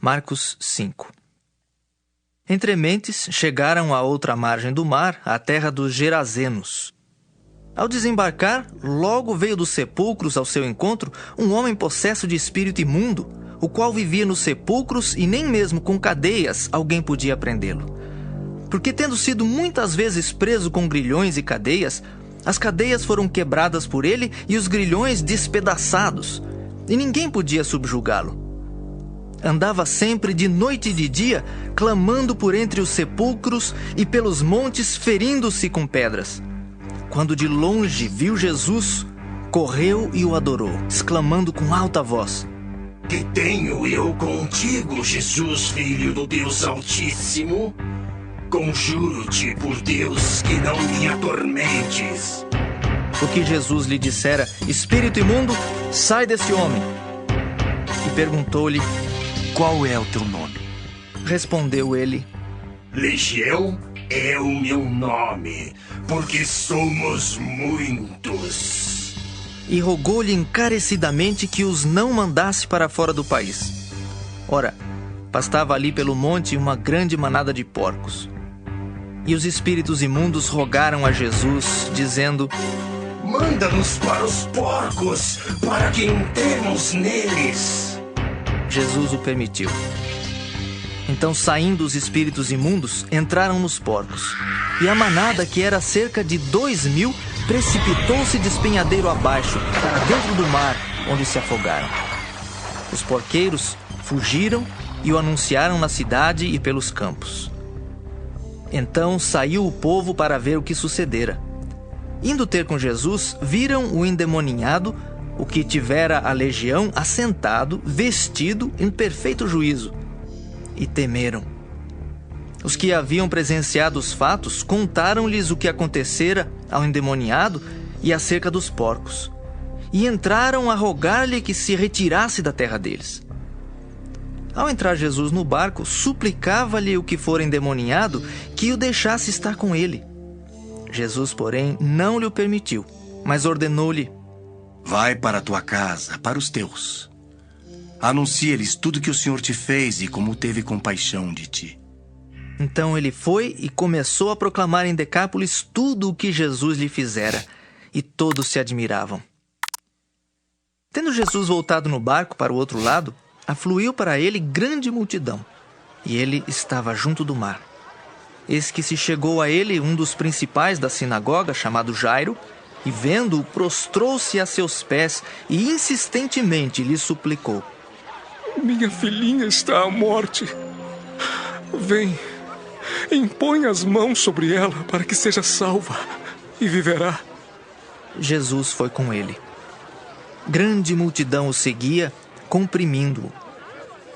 Marcos 5. Entre mentes, chegaram à outra margem do mar, à terra dos Gerazenos. Ao desembarcar, logo veio dos sepulcros ao seu encontro um homem possesso de espírito imundo, o qual vivia nos sepulcros e nem mesmo com cadeias alguém podia prendê-lo. Porque tendo sido muitas vezes preso com grilhões e cadeias, as cadeias foram quebradas por ele e os grilhões despedaçados, e ninguém podia subjugá-lo. Andava sempre de noite e de dia, clamando por entre os sepulcros e pelos montes, ferindo-se com pedras. Quando de longe viu Jesus, correu e o adorou, exclamando com alta voz: Que tenho eu contigo, Jesus, Filho do Deus Altíssimo? Conjuro-te por Deus que não me atormentes. O que Jesus lhe dissera: Espírito imundo, sai desse homem. E perguntou-lhe: Qual é o teu nome? Respondeu ele: Legião é o meu nome, porque somos muitos. E rogou-lhe encarecidamente que os não mandasse para fora do país. Ora, pastava ali pelo monte uma grande manada de porcos. E os espíritos imundos rogaram a Jesus, dizendo: Manda-nos para os porcos, para que entremos neles. Jesus o permitiu. Então, saindo os espíritos imundos, entraram nos porcos. E a manada, que era cerca de 2.000, precipitou-se despenhadeiro abaixo, para dentro do mar, onde se afogaram. Os porqueiros fugiram e o anunciaram na cidade e pelos campos. Então saiu o povo para ver o que sucedera. Indo ter com Jesus, viram o endemoninhado, o que tivera a legião, assentado, vestido, em perfeito juízo, e temeram. Os que haviam presenciado os fatos contaram-lhes o que acontecera ao endemoniado e acerca dos porcos, e entraram a rogar-lhe que se retirasse da terra deles. Ao entrar Jesus no barco, suplicava-lhe o que fora endemoniado que o deixasse estar com ele. Jesus, porém, não lhe o permitiu, mas ordenou-lhe: Vai para a tua casa, para os teus. Anuncia-lhes tudo que o Senhor te fez e como teve compaixão de ti. Então ele foi e começou a proclamar em Decápolis tudo o que Jesus lhe fizera, e todos se admiravam. Tendo Jesus voltado no barco para o outro lado, afluiu para ele grande multidão, e ele estava junto do mar. Eis que se chegou a ele um dos principais da sinagoga, chamado Jairo, e vendo-o, prostrou-se a seus pés e insistentemente lhe suplicou: Minha filhinha está à morte. Vem, impõe as mãos sobre ela para que seja salva e viverá. Jesus foi com ele. Grande multidão o seguia, comprimindo-o.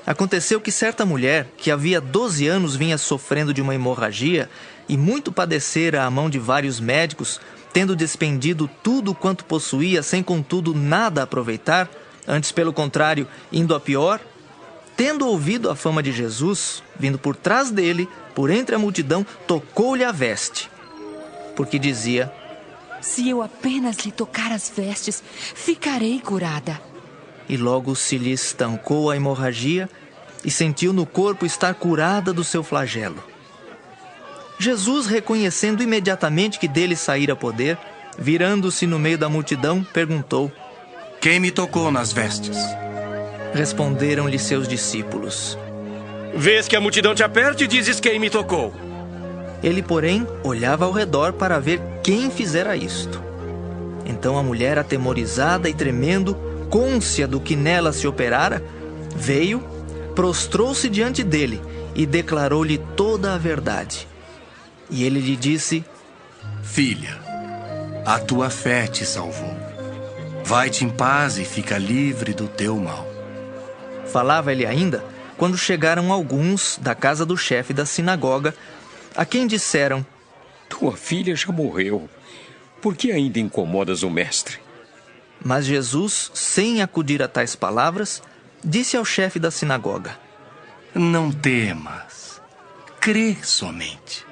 Aconteceu que certa mulher, que havia 12 anos vinha sofrendo de uma hemorragia e muito padecera à mão de vários médicos, tendo despendido tudo quanto possuía, sem contudo nada aproveitar, antes pelo contrário, indo a pior, tendo ouvido a fama de Jesus, vindo por trás dele, por entre a multidão, tocou-lhe a veste, porque dizia: Se eu apenas lhe tocar as vestes, ficarei curada. E logo se lhe estancou a hemorragia e sentiu no corpo estar curada do seu flagelo. Jesus, reconhecendo imediatamente que dele saíra poder, virando-se no meio da multidão, perguntou: Quem me tocou nas vestes? Responderam-lhe seus discípulos: Vês que a multidão te aperta e dizes quem me tocou. Ele, porém, olhava ao redor para ver quem fizera isto. Então a mulher, atemorizada e tremendo, cônscia do que nela se operara, veio, prostrou-se diante dele e declarou-lhe toda a verdade. E ele lhe disse: Filha, a tua fé te salvou. Vai-te em paz e fica livre do teu mal. Falava ele ainda, quando chegaram alguns da casa do chefe da sinagoga, a quem disseram: Tua filha já morreu. Por que ainda incomodas o mestre? Mas Jesus, sem acudir a tais palavras, disse ao chefe da sinagoga: Não temas, crê somente.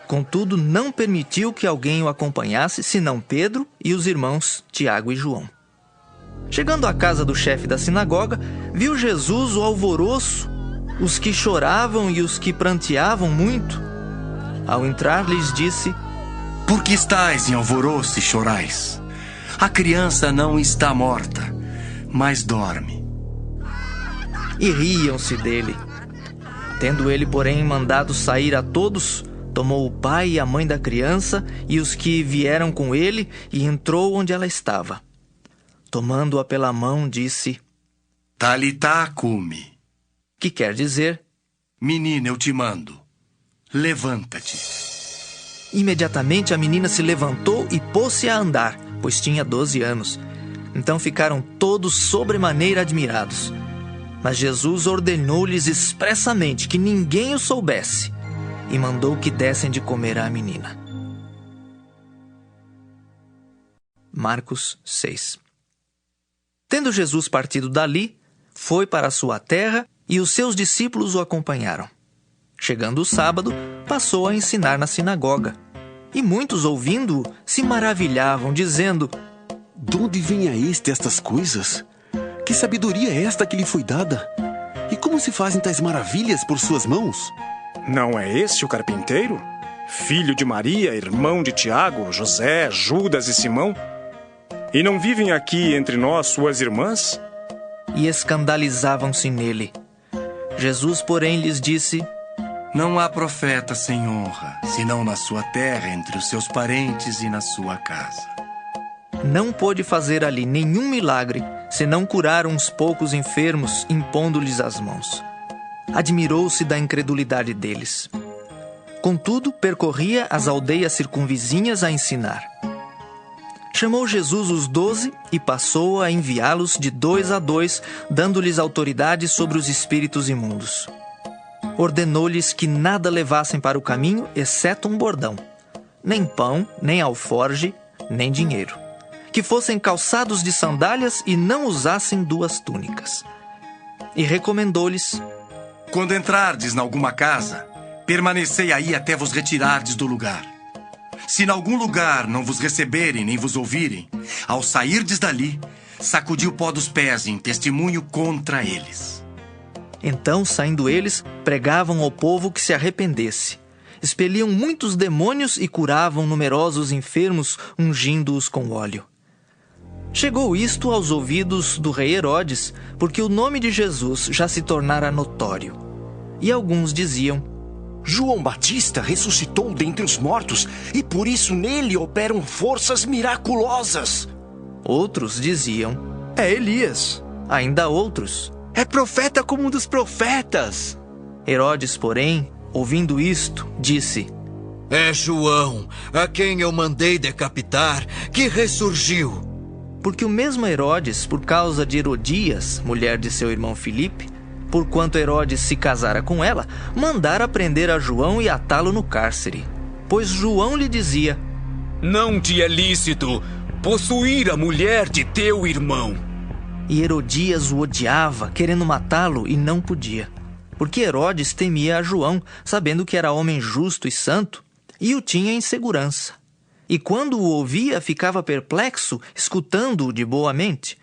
Contudo, não permitiu que alguém o acompanhasse, senão Pedro e os irmãos Tiago e João. Chegando à casa do chefe da sinagoga, viu Jesus o alvoroço os que choravam e os que pranteavam muito. Ao entrar, lhes disse: Por que estáis em alvoroço e chorais? A criança não está morta, mas dorme. E riam-se dele. Tendo ele, porém, mandado sair a todos, tomou o pai e a mãe da criança e os que vieram com ele e entrou onde ela estava. Tomando-a pela mão, disse: Talitá cumi. Que quer dizer: Menina, eu te mando, levanta-te. Imediatamente a menina se levantou e pôs-se a andar, pois tinha 12 anos. Então ficaram todos sobremaneira admirados. Mas Jesus ordenou-lhes expressamente que ninguém o soubesse e mandou que dessem de comer à menina. Marcos 6. Tendo Jesus partido dali, foi para a sua terra e os seus discípulos o acompanharam. Chegando o sábado, passou a ensinar na sinagoga. E muitos, ouvindo-o, se maravilhavam, dizendo: De onde vem a este estas coisas? Que sabedoria é esta que lhe foi dada? E como se fazem tais maravilhas por suas mãos? Não é este o carpinteiro? Filho de Maria, irmão de Tiago, José, Judas e Simão? E não vivem aqui entre nós suas irmãs? E escandalizavam-se nele. Jesus, porém, lhes disse: Não há profeta sem honra, senão na sua terra, entre os seus parentes e na sua casa. Não pôde fazer ali nenhum milagre, senão curar uns poucos enfermos, impondo-lhes as mãos. Admirou-se da incredulidade deles. Contudo, percorria as aldeias circunvizinhas a ensinar. Chamou Jesus os 12 e passou a enviá-los de 2 a 2, dando-lhes autoridade sobre os espíritos imundos. Ordenou-lhes que nada levassem para o caminho, exceto um bordão, nem pão, nem alforge, nem dinheiro. Que fossem calçados de sandálias e não usassem 2 túnicas. E recomendou-lhes: Quando entrardes em alguma casa, permanecei aí até vos retirardes do lugar. Se em algum lugar não vos receberem nem vos ouvirem, ao sairdes dali, sacudi o pó dos pés em testemunho contra eles. Então, saindo eles, pregavam ao povo que se arrependesse. Expeliam muitos demônios e curavam numerosos enfermos, ungindo-os com óleo. Chegou isto aos ouvidos do rei Herodes, porque o nome de Jesus já se tornara notório. E alguns diziam: João Batista ressuscitou dentre os mortos, e por isso nele operam forças miraculosas. Outros diziam: É Elias. Ainda outros: É profeta como um dos profetas. Herodes, porém, ouvindo isto, disse: É João, a quem eu mandei decapitar, que ressurgiu. Porque o mesmo Herodes, por causa de Herodias, mulher de seu irmão Filipe, porquanto Herodes se casara com ela, mandara prender a João e atá-lo no cárcere. Pois João lhe dizia: Não te é lícito possuir a mulher de teu irmão. E Herodias o odiava, querendo matá-lo, e não podia. Porque Herodes temia a João, sabendo que era homem justo e santo, e o tinha em segurança. E quando o ouvia, ficava perplexo, escutando-o de boa mente.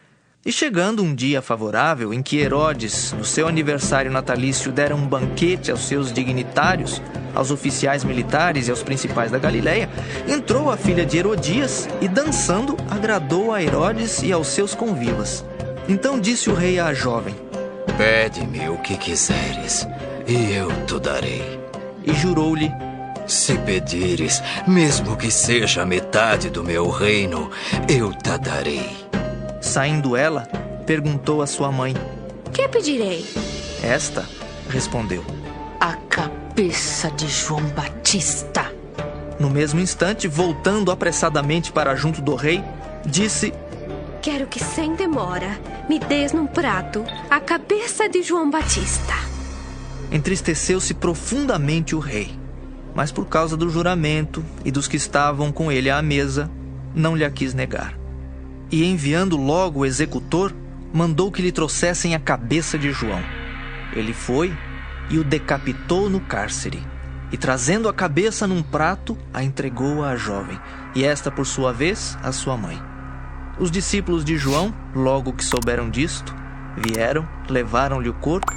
E chegando um dia favorável, em que Herodes, no seu aniversário natalício, dera um banquete aos seus dignitários, aos oficiais militares e aos principais da Galileia, entrou a filha de Herodias e, dançando, agradou a Herodes e aos seus convivas. Então disse o rei à jovem: Pede-me o que quiseres, e eu te darei. E jurou-lhe: Se pedires, mesmo que seja metade do meu reino, eu te darei. Saindo ela, perguntou à sua mãe: Que pedirei? Esta respondeu: A cabeça de João Batista. No mesmo instante, voltando apressadamente para junto do rei, disse: Quero que sem demora me des num prato a cabeça de João Batista. Entristeceu-se profundamente o rei, mas por causa do juramento e dos que estavam com ele à mesa, não lhe a quis negar. E enviando logo o executor, mandou que lhe trouxessem a cabeça de João. Ele foi e o decapitou no cárcere, e trazendo a cabeça num prato, a entregou à jovem, e esta, por sua vez, à sua mãe. Os discípulos de João, logo que souberam disto, vieram, levaram-lhe o corpo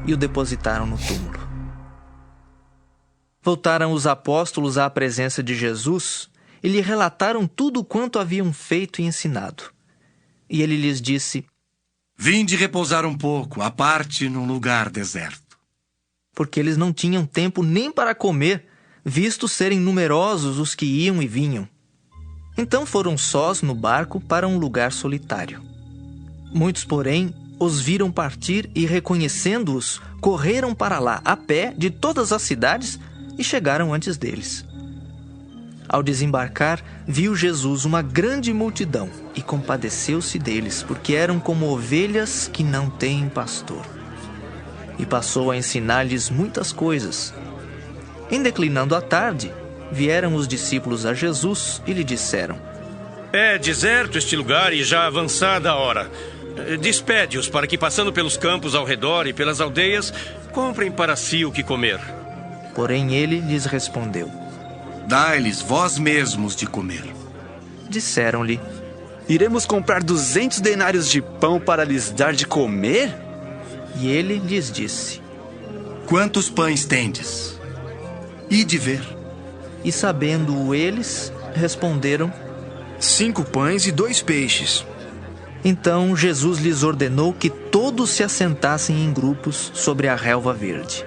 e o depositaram no túmulo. Voltaram os apóstolos à presença de Jesus e lhe relataram tudo quanto haviam feito e ensinado. E ele lhes disse: Vinde repousar um pouco, à parte num lugar deserto. Porque eles não tinham tempo nem para comer, visto serem numerosos os que iam e vinham. Então foram sós no barco para um lugar solitário. Muitos, porém, os viram partir e, reconhecendo-os, correram para lá a pé de todas as cidades e chegaram antes deles. Ao desembarcar, viu Jesus uma grande multidão e compadeceu-se deles, porque eram como ovelhas que não têm pastor. E passou a ensinar-lhes muitas coisas. Em declinando a tarde, vieram os discípulos a Jesus e lhe disseram: É deserto este lugar e já avançada a hora. Despede-os para que, passando pelos campos ao redor e pelas aldeias, comprem para si o que comer. Porém ele lhes respondeu: Dai-lhes vós mesmos de comer. Disseram-lhe: Iremos comprar 200 denários de pão para lhes dar de comer? E ele lhes disse: Quantos pães tendes? Ide ver. E sabendo-o eles, responderam: 5 pães e 2 peixes. Então Jesus lhes ordenou que todos se assentassem em grupos sobre a relva verde.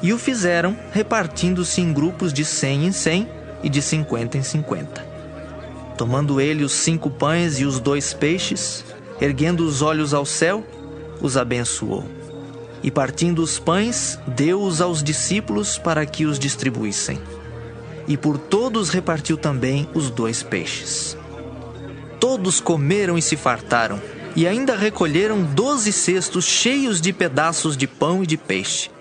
E o fizeram, repartindo-se em grupos de 100 em 100 e de 50 em 50. Tomando ele os 5 pães e os 2 peixes, erguendo os olhos ao céu, os abençoou. E partindo os pães, deu-os aos discípulos para que os distribuíssem. E por todos repartiu também os 2 peixes. Todos comeram e se fartaram, e ainda recolheram 12 cestos cheios de pedaços de pão e de peixe.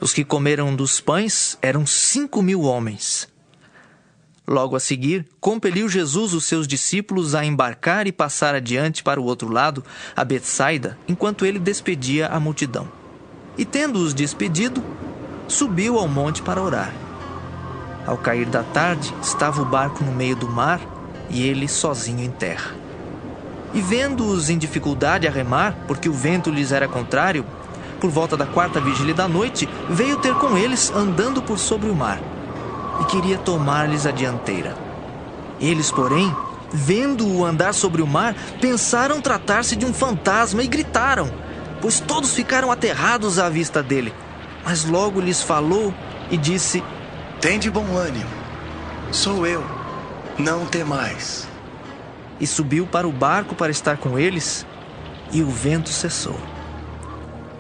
Os que comeram dos pães eram 5.000 homens. Logo a seguir, compeliu Jesus os seus discípulos a embarcar e passar adiante para o outro lado, a Betsaida, enquanto ele despedia a multidão. E tendo-os despedido, subiu ao monte para orar. Ao cair da tarde, estava o barco no meio do mar e ele sozinho em terra. E vendo-os em dificuldade a remar, porque o vento lhes era contrário, por volta da 4ª vigília da noite, veio ter com eles andando por sobre o mar, e queria tomar-lhes a dianteira. Eles, porém, vendo-o andar sobre o mar, pensaram tratar-se de um fantasma e gritaram, pois todos ficaram aterrados à vista dele. Mas logo lhes falou e disse: Tende bom ânimo, sou eu, não temais. E subiu para o barco para estar com eles, e o vento cessou.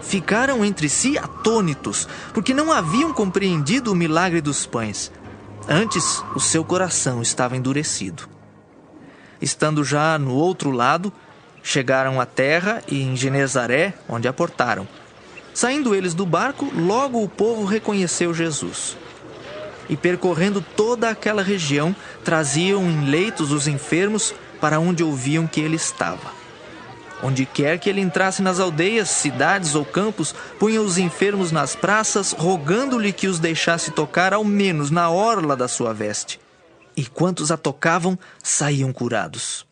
Ficaram entre si atônitos, porque não haviam compreendido o milagre dos pães. Antes, o seu coração estava endurecido. Estando já no outro lado, chegaram à terra e em Genezaré, onde aportaram. Saindo eles do barco, logo o povo reconheceu Jesus. E percorrendo toda aquela região, traziam em leitos os enfermos para onde ouviam que ele estava. Onde quer que ele entrasse nas aldeias, cidades ou campos, punha os enfermos nas praças, rogando-lhe que os deixasse tocar ao menos na orla da sua veste. E quantos a tocavam, saíam curados.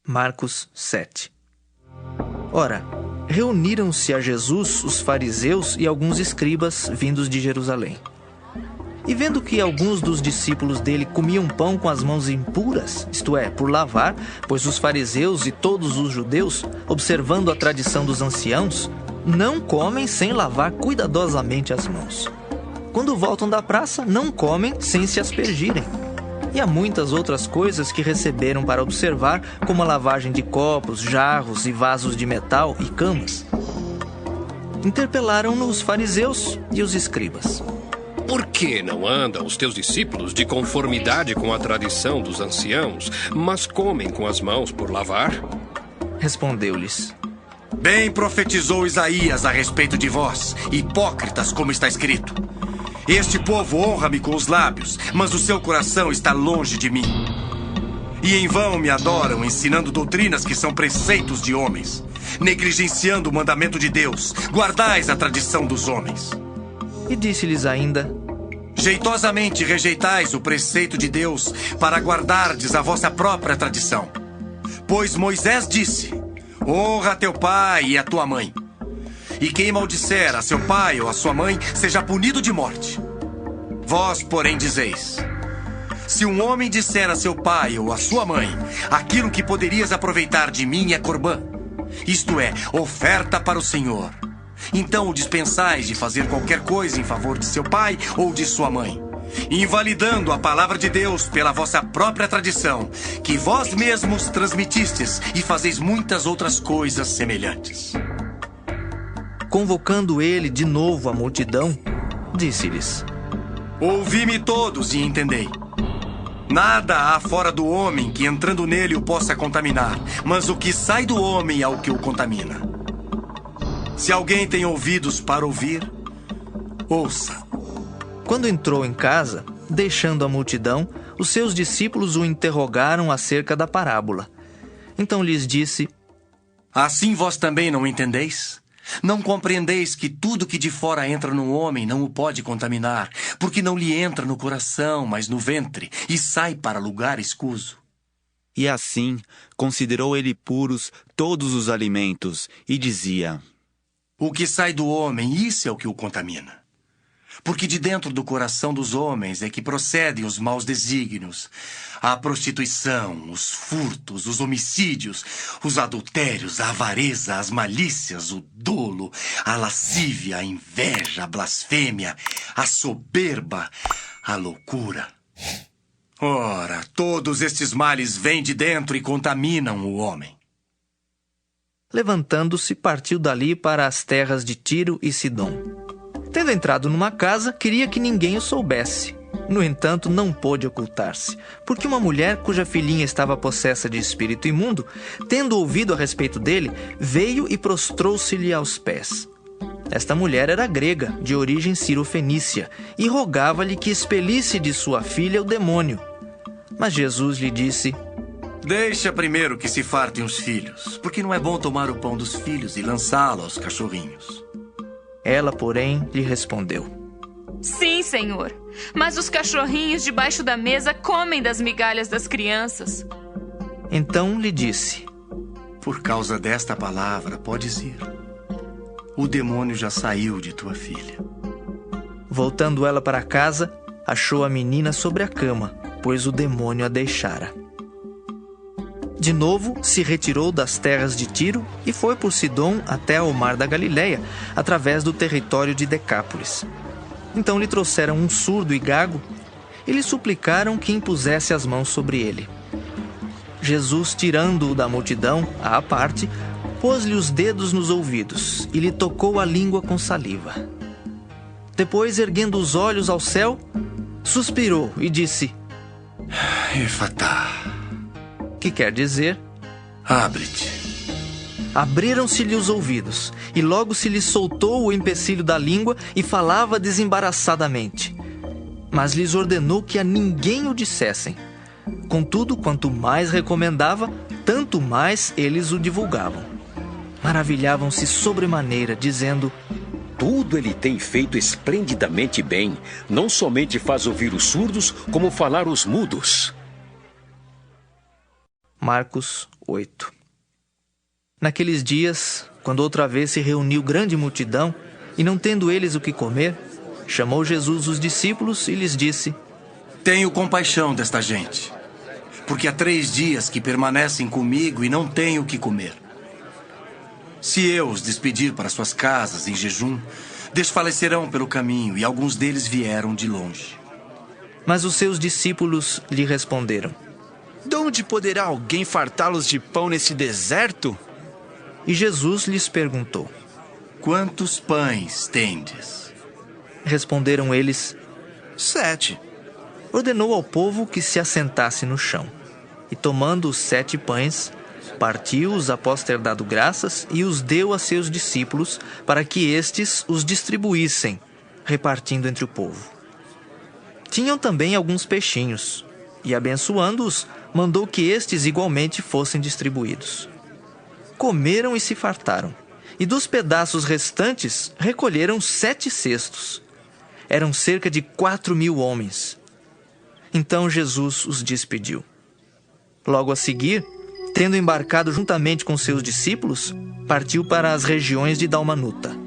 Marcos 7. Ora, reuniram-se a Jesus os fariseus e alguns escribas vindos de Jerusalém. E vendo que alguns dos discípulos dele comiam pão com as mãos impuras, isto é, por lavar, pois os fariseus e todos os judeus, observando a tradição dos anciãos, não comem sem lavar cuidadosamente as mãos. Quando voltam da praça, não comem sem se aspergirem. E há muitas outras coisas que receberam para observar, como a lavagem de copos, jarros e vasos de metal e camas. Interpelaram-no os fariseus e os escribas. Por que não andam os teus discípulos de conformidade com a tradição dos anciãos, mas comem com as mãos por lavar? Respondeu-lhes: Bem profetizou Isaías a respeito de vós, hipócritas, como está escrito. Este povo honra-me com os lábios, mas o seu coração está longe de mim. E em vão me adoram, ensinando doutrinas que são preceitos de homens, negligenciando o mandamento de Deus. Guardais a tradição dos homens. E disse-lhes ainda: Jeitosamente rejeitais o preceito de Deus para guardardes a vossa própria tradição. Pois Moisés disse: Honra teu pai e a tua mãe. E quem maldisser a seu pai ou a sua mãe seja punido de morte. Vós, porém, dizeis: se um homem disser a seu pai ou a sua mãe, aquilo que poderias aproveitar de mim é corbã, isto é, oferta para o Senhor, então o dispensais de fazer qualquer coisa em favor de seu pai ou de sua mãe, invalidando a palavra de Deus pela vossa própria tradição, que vós mesmos transmitistes, e fazeis muitas outras coisas semelhantes. Convocando ele de novo a multidão, disse-lhes: ouvi-me todos e entendei. Nada há fora do homem que entrando nele o possa contaminar, mas o que sai do homem é o que o contamina. Se alguém tem ouvidos para ouvir, ouça. Quando entrou em casa, deixando a multidão, os seus discípulos o interrogaram acerca da parábola. Então lhes disse: assim vós também não entendeis? Não compreendeis que tudo que de fora entra no homem não o pode contaminar, porque não lhe entra no coração, mas no ventre, e sai para lugar escuso? E assim considerou ele puros todos os alimentos, e dizia: o que sai do homem, isso é o que o contamina. Porque de dentro do coração dos homens é que procedem os maus desígnios, a prostituição, os furtos, os homicídios, os adultérios, a avareza, as malícias, o dolo, a lascívia, a inveja, a blasfêmia, a soberba, a loucura. Ora, todos estes males vêm de dentro e contaminam o homem. Levantando-se, partiu dali para as terras de Tiro e Sidom. Tendo entrado numa casa, queria que ninguém o soubesse. No entanto, não pôde ocultar-se, porque uma mulher cuja filhinha estava possessa de espírito imundo, tendo ouvido a respeito dele, veio e prostrou-se-lhe aos pés. Esta mulher era grega, de origem cirofenícia, e rogava-lhe que expelisse de sua filha o demônio. Mas Jesus lhe disse: deixa primeiro que se fartem os filhos, porque não é bom tomar o pão dos filhos e lançá-lo aos cachorrinhos. Ela, porém, lhe respondeu: sim, Senhor, mas os cachorrinhos debaixo da mesa comem das migalhas das crianças. Então lhe disse: por causa desta palavra, podes ir. O demônio já saiu de tua filha. Voltando ela para casa, achou a menina sobre a cama, pois o demônio a deixara. De novo, se retirou das terras de Tiro e foi por Sidom até ao mar da Galileia, através do território de Decápolis. Então lhe trouxeram um surdo e gago e lhe suplicaram que impusesse as mãos sobre ele. Jesus, tirando-o da multidão, à parte, pôs-lhe os dedos nos ouvidos e lhe tocou a língua com saliva. Depois, erguendo os olhos ao céu, suspirou e disse: Efatá, que quer dizer: abre-te. Abriram-se-lhe os ouvidos, e logo se lhe soltou o empecilho da língua e falava desembaraçadamente. Mas lhes ordenou que a ninguém o dissessem. Contudo, quanto mais recomendava, tanto mais eles o divulgavam. Maravilhavam-se sobremaneira, dizendo: tudo ele tem feito esplendidamente bem. Não somente faz ouvir os surdos, como falar os mudos. Marcos 8. Naqueles dias, quando outra vez se reuniu grande multidão, e não tendo eles o que comer, chamou Jesus os discípulos e lhes disse: tenho compaixão desta gente, porque há 3 dias que permanecem comigo e não têm o que comer. Se eu os despedir para suas casas em jejum, desfalecerão pelo caminho, e alguns deles vieram de longe. Mas os seus discípulos lhe responderam: de onde poderá alguém fartá-los de pão nesse deserto? E Jesus lhes perguntou: quantos pães tendes? Responderam eles: 7. Ordenou ao povo que se assentasse no chão. E tomando os 7 pães, partiu-os após ter dado graças e os deu a seus discípulos para que estes os distribuíssem, repartindo entre o povo. Tinham também alguns peixinhos, e abençoando-os, mandou que estes igualmente fossem distribuídos. Comeram e se fartaram, e dos pedaços restantes recolheram 7 cestos. Eram cerca de 4.000 homens. Então Jesus os despediu. Logo a seguir, tendo embarcado juntamente com seus discípulos, partiu para as regiões de Dalmanuta.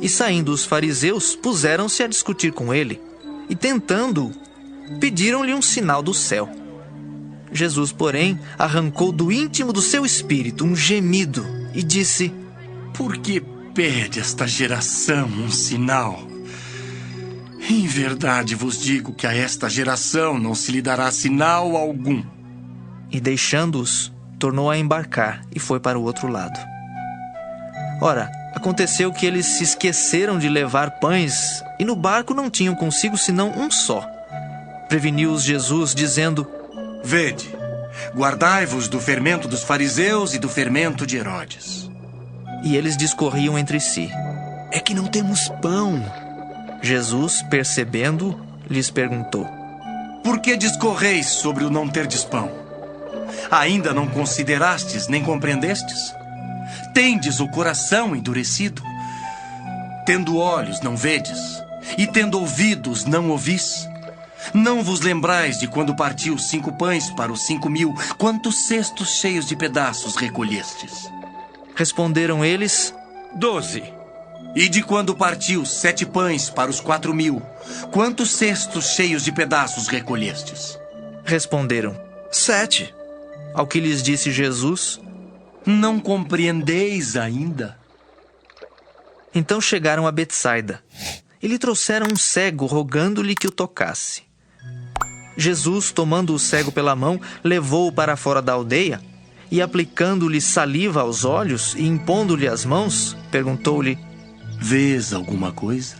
E saindo os fariseus, puseram-se a discutir com ele, e tentando-o, pediram-lhe um sinal do céu. Jesus, porém, arrancou do íntimo do seu espírito um gemido e disse: Por que pede esta geração um sinal? Em verdade vos digo que a esta geração não se lhe dará sinal algum. E deixando-os, tornou a embarcar e foi para o outro lado. Ora, aconteceu que eles se esqueceram de levar pães, e no barco não tinham consigo senão um só. Preveniu-os Jesus, dizendo: Vede, guardai-vos do fermento dos fariseus e do fermento de Herodes. E eles discorriam entre si: É que não temos pão. Jesus, percebendo, lhes perguntou: Por que discorreis sobre o não terdes pão? Ainda não considerastes nem compreendestes? Tendes o coração endurecido? Tendo olhos, não vedes? E tendo ouvidos, não ouvis? Não vos lembrais de quando partiu 5 pães para os 5.000, quantos cestos cheios de pedaços recolhestes? Responderam eles: 12. E de quando partiu 7 pães para os 4.000, quantos cestos cheios de pedaços recolhestes? Responderam: 7. Ao que lhes disse Jesus: Não compreendeis ainda? Então chegaram a Betsaida, e lhe trouxeram um cego, rogando-lhe que o tocasse. Jesus, tomando o cego pela mão, levou-o para fora da aldeia, e aplicando-lhe saliva aos olhos e impondo-lhe as mãos, perguntou-lhe: Vês alguma coisa?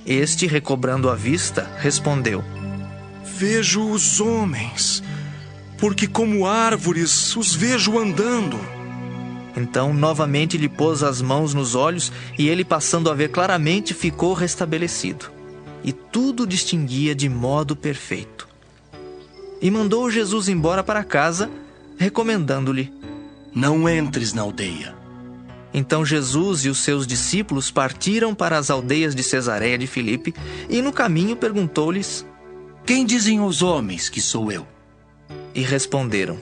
Este, recobrando a vista, respondeu: Vejo os homens, porque como árvores os vejo andando. Então, novamente lhe pôs as mãos nos olhos, e ele, passando a ver claramente, ficou restabelecido. E tudo distinguia de modo perfeito. E mandou Jesus embora para casa, recomendando-lhe: Não entres na aldeia. Então Jesus e os seus discípulos partiram para as aldeias de Cesareia de Filipe, e no caminho perguntou-lhes: Quem dizem os homens que sou eu? E responderam: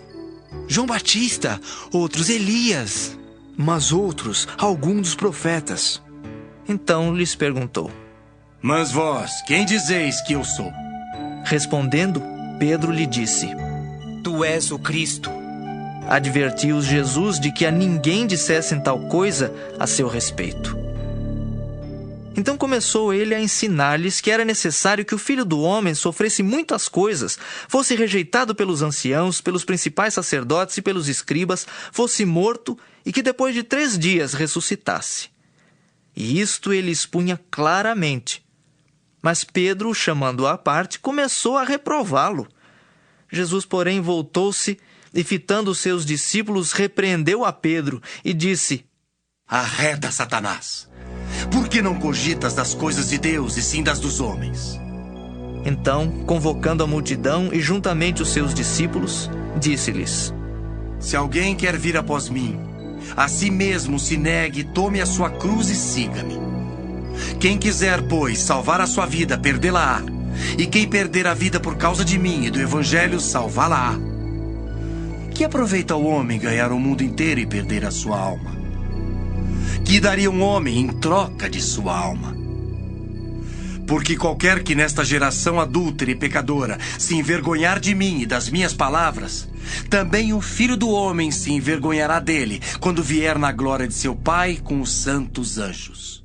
João Batista, outros Elias, mas outros algum dos profetas. Então lhes perguntou: Mas vós, quem dizeis que eu sou? Respondendo, Pedro lhe disse: Tu és o Cristo. Advertiu-os Jesus de que a ninguém dissessem tal coisa a seu respeito. Então começou ele a ensinar-lhes que era necessário que o Filho do Homem sofresse muitas coisas, fosse rejeitado pelos anciãos, pelos principais sacerdotes e pelos escribas, fosse morto e que depois de 3 dias ressuscitasse. E isto ele expunha claramente. Mas Pedro, chamando-o à parte, começou a reprová-lo. Jesus, porém, voltou-se e, fitando os seus discípulos, repreendeu a Pedro e disse: Arreda, Satanás! Por que não cogitas das coisas de Deus e sim das dos homens? Então, convocando a multidão e juntamente os seus discípulos, disse-lhes: Se alguém quer vir após mim, a si mesmo se negue, tome a sua cruz e siga-me. Quem quiser, pois, salvar a sua vida, perdê-la-á. E quem perder a vida por causa de mim e do Evangelho, salvá-la-á. Que aproveita o homem ganhar o mundo inteiro e perder a sua alma? Que daria um homem em troca de sua alma? Porque qualquer que nesta geração adúltera e pecadora se envergonhar de mim e das minhas palavras, também o Filho do Homem se envergonhará dele, quando vier na glória de seu Pai com os santos anjos.